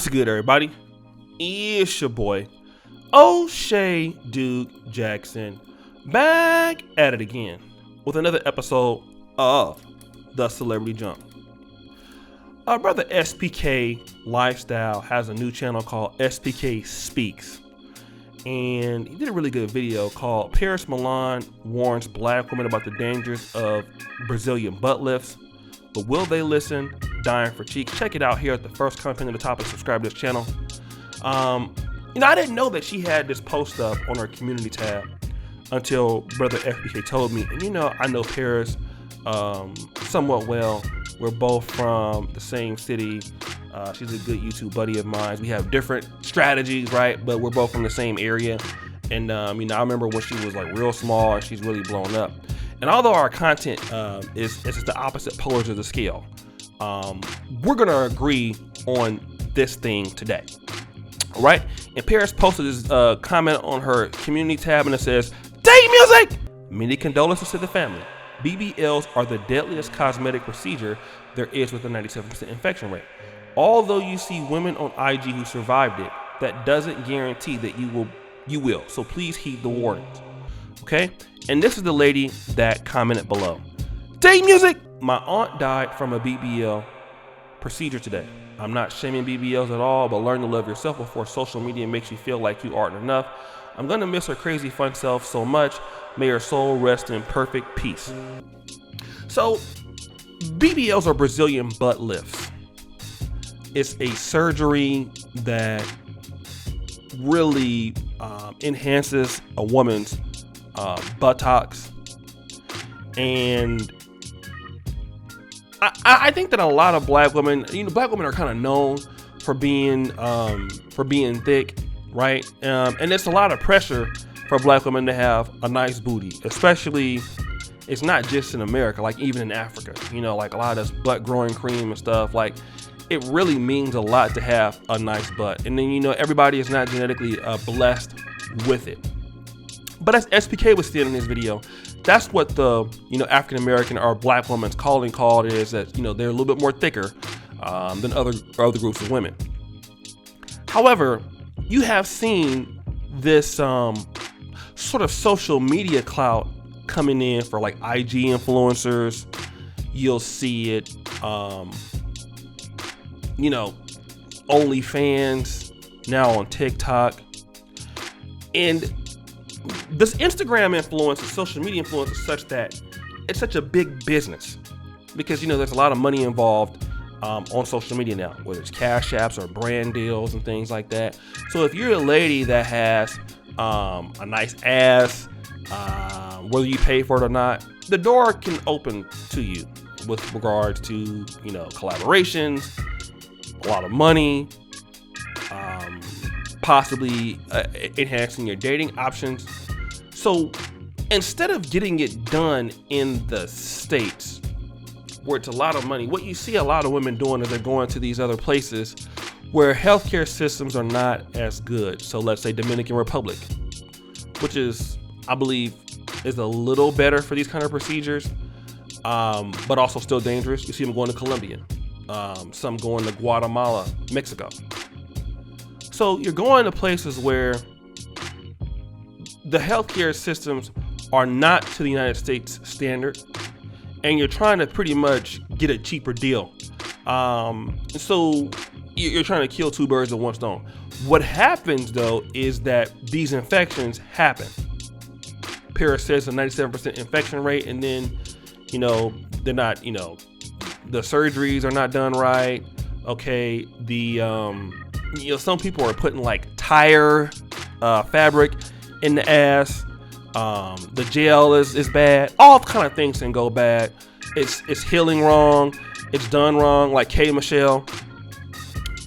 What's good, everybody? It's your boy, O'Shea Duke Jackson, back at it again with another episode of The Celebrity Jump. Our brother SPK Lifestyle has a new channel called SPK Speaks, and he did a really good video called Paris Milan Warns Black Women About the Dangers of Brazilian Butt Lifts. But will they listen? Dying for cheeks. Check it out here at the first comment at the top and subscribe to this channel. I didn't know that she had this post up on her community tab until brother FBK told me. And I know Paris somewhat well. We're both from the same city. She's a good YouTube buddy of mine. We have different strategies, right? But we're both from the same area. And I remember when she was like real small and she's really blown up. And although our content is the opposite polars of the scale, we're gonna agree on this thing today. All right? And Paris posted this comment on her community tab, and it says, "Date music! Many condolences to the family. BBLs are the deadliest cosmetic procedure there is with a 97% infection rate. Although you see women on IG who survived it, that doesn't guarantee that you will. So please heed the warnings." Okay? And this is the lady that commented below. "Date music! My aunt died from a BBL procedure today. I'm not shaming BBLs at all, but learn to love yourself before social media makes you feel like you aren't enough. I'm gonna miss her crazy fun self so much. May her soul rest in perfect peace." So, BBLs are Brazilian butt lifts. It's a surgery that really enhances a woman's buttocks, and I think that a lot of black women, black women are kind of known for being thick, right? And it's a lot of pressure for black women to have a nice booty, especially. It's not just in America, like even in Africa, like a lot of this butt growing cream and stuff. Like, it really means a lot to have a nice butt. And then, everybody is not genetically blessed with it. But as SPK was stating in this video, that's what the, African American or black woman's calling called is that, they're a little bit more thicker than other groups of women. However, you have seen this sort of social media clout coming in for like IG influencers. You'll see it, OnlyFans, now on TikTok. And this Instagram influence, social media influence is such that it's such a big business because, there's a lot of money involved on social media now, whether it's cash apps or brand deals and things like that. So if you're a lady that has a nice ass, whether you pay for it or not, the door can open to you with regards to, collaborations, a lot of money, possibly enhancing your dating options. So instead of getting it done in the States where it's a lot of money, what you see a lot of women doing is they're going to these other places where healthcare systems are not as good. So let's say Dominican Republic, which is, I believe, is a little better for these kind of procedures, but also still dangerous. You see them going to Colombia, some going to Guatemala, Mexico. So you're going to places where the healthcare systems are not to the United States standard, and you're trying to pretty much get a cheaper deal. So you're trying to kill two birds with one stone. What happens though is that these infections happen. Paris says a 97% infection rate, and then, they're not, the surgeries are not done right. Okay, the some people are putting like tire fabric in the ass. The gel is bad. All kind of things can go bad. It's healing wrong. It's done wrong, like K. Michelle.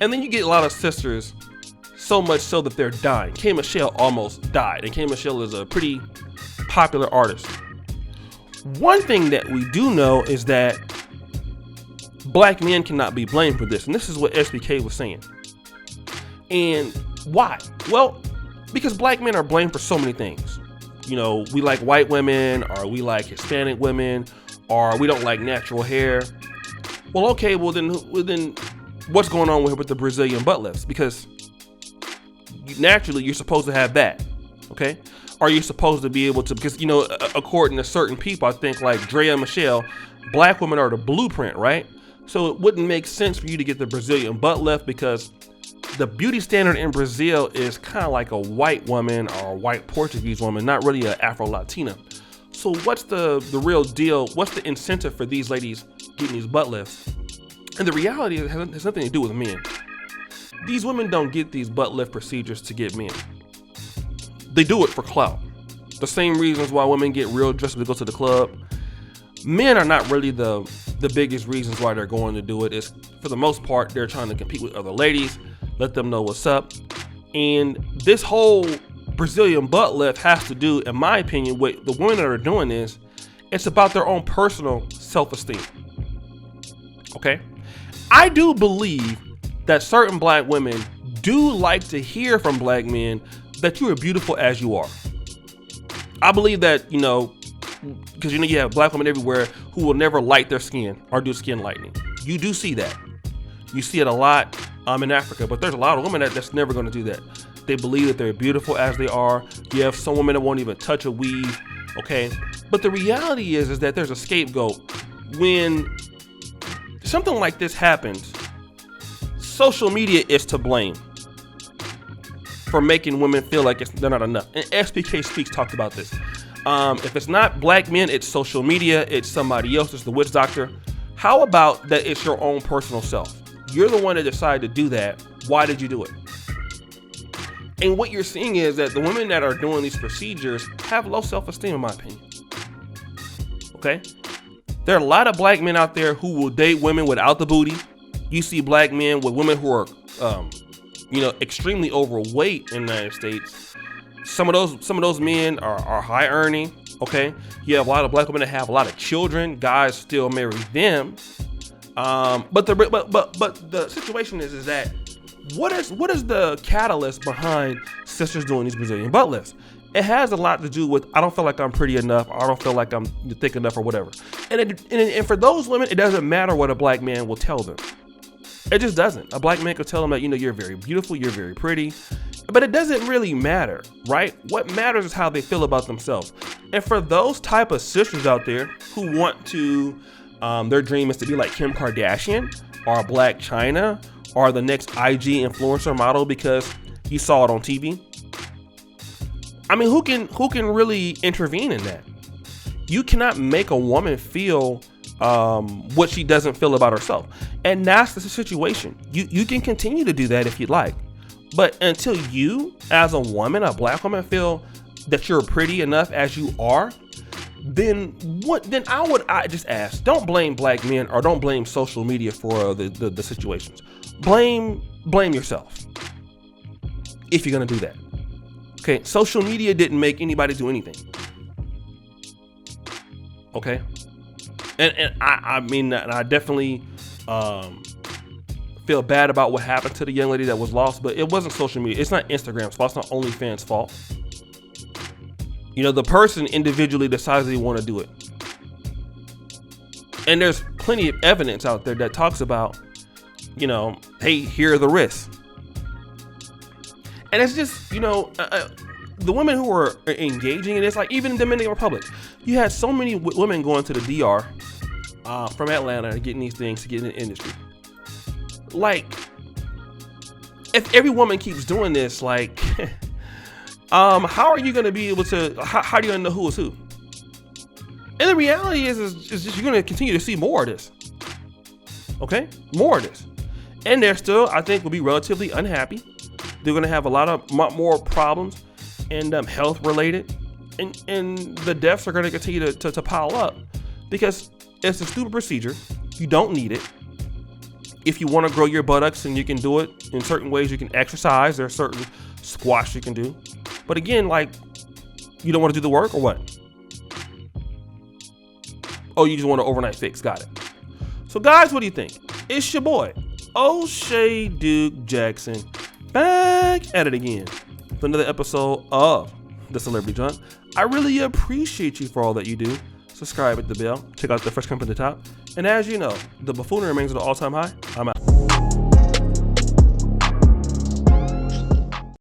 And then you get a lot of sisters, so much so that they're dying. K. Michelle almost died, and K. Michelle is a pretty popular artist. One thing that we do know is that black men cannot be blamed for this, and this is what SBK was saying. And why? Well, because black men are blamed for so many things. We like white women, or we like Hispanic women, or we don't like natural hair. Well, okay, well then what's going on with the Brazilian butt lifts, because naturally you're supposed to have that, okay? Are you supposed to be able to, because, you know, according to certain people, I think like Drea Michelle, black women are the blueprint, right? So it wouldn't make sense for you to get the Brazilian butt lift, because the beauty standard in Brazil is kind of like a white woman or a white Portuguese woman, not really an Afro-Latina. So what's the real deal? What's the incentive for these ladies getting these butt lifts? And the reality is, it has nothing to do with men. These women don't get these butt lift procedures to get men. They do it for clout. The same reasons why women get real dressed to go to the club. Men are not really the biggest reasons why they're going to do it. It's, for the most part, they're trying to compete with other ladies, let them know what's up. And this whole Brazilian butt lift has to do, in my opinion, with the women that are doing this, it's about their own personal self-esteem. Okay? I do believe that certain black women do like to hear from black men that you are beautiful as you are. I believe that, you know, because you know you have black women everywhere who will never light their skin or do skin lightening. You do see that. You see it a lot in Africa, but there's a lot of women that's never going to do that. They believe that they're beautiful as they are. You have some women that won't even touch a weave, okay? But the reality is that there's a scapegoat. When something like this happens, social media is to blame for making women feel like they're not enough. And SPK Speaks talked about this. If it's not black men, it's social media, it's somebody else, it's the witch doctor. How about that it's your own personal self? You're the one that decided to do that. Why did you do it? And what you're seeing is that the women that are doing these procedures have low self-esteem, in my opinion. Okay? There are a lot of black men out there who will date women without the booty. You see black men with women who are, you know, extremely overweight in the United States. Some of those men are high earning. Okay, you have a lot of black women that have a lot of children. Guys still marry them. But the situation is that what is the catalyst behind sisters doing these Brazilian butt lifts? It has a lot to do with, I don't feel like I'm pretty enough, or I don't feel like I'm thick enough, or whatever. And for those women, it doesn't matter what a black man will tell them. It just doesn't. A black man could tell them that, you know, you're very beautiful, you're very pretty, but it doesn't really matter, right? What matters is how they feel about themselves. And for those type of sisters out there who want to, their dream is to be like Kim Kardashian or Black China or the next IG influencer model because you saw it on TV. I mean, who can really intervene in that? You cannot make a woman feel what she doesn't feel about herself. And that's the situation. You can continue to do that if you'd like. But until you, as a woman, a black woman, feel that you're pretty enough as you are, then what? Then I just ask, don't blame black men or don't blame social media for the situations. Blame yourself if you're gonna do that. Okay, social media didn't make anybody do anything. Okay, and I mean, and I definitely feel bad about what happened to the young lady that was lost, but it wasn't social media. It's not Instagram's fault. It's not OnlyFans' fault. You know, the person individually decides they want to do it. And there's plenty of evidence out there that talks about, you know, hey, here are the risks. And it's just, you know, the women who are engaging in this, like even in the Dominican Republic, you had so many women going to the DR from Atlanta and getting these things to get in the industry. Like, if every woman keeps doing this, like, how are you going to be able to, how do you know who is who? And the reality is just you're going to continue to see more of this. Okay? More of this. And they're still, I think, will be relatively unhappy. They're going to have a lot more problems and health related. And the deaths are going to continue to pile up because it's a stupid procedure. You don't need it. If you want to grow your buttocks and you can do it in certain ways, you can exercise. There are certain squats you can do. But again, like, you don't want to do the work or what? Oh, you just want an overnight fix. Got it. So guys, what do you think? It's your boy, O'Shea Duke Jackson, back at it again with another episode of The Celebrity Junk. I really appreciate you for all that you do. Subscribe, hit the bell, check out the first comment at the top. And as you know, the buffoonery remains at an all-time high. I'm out.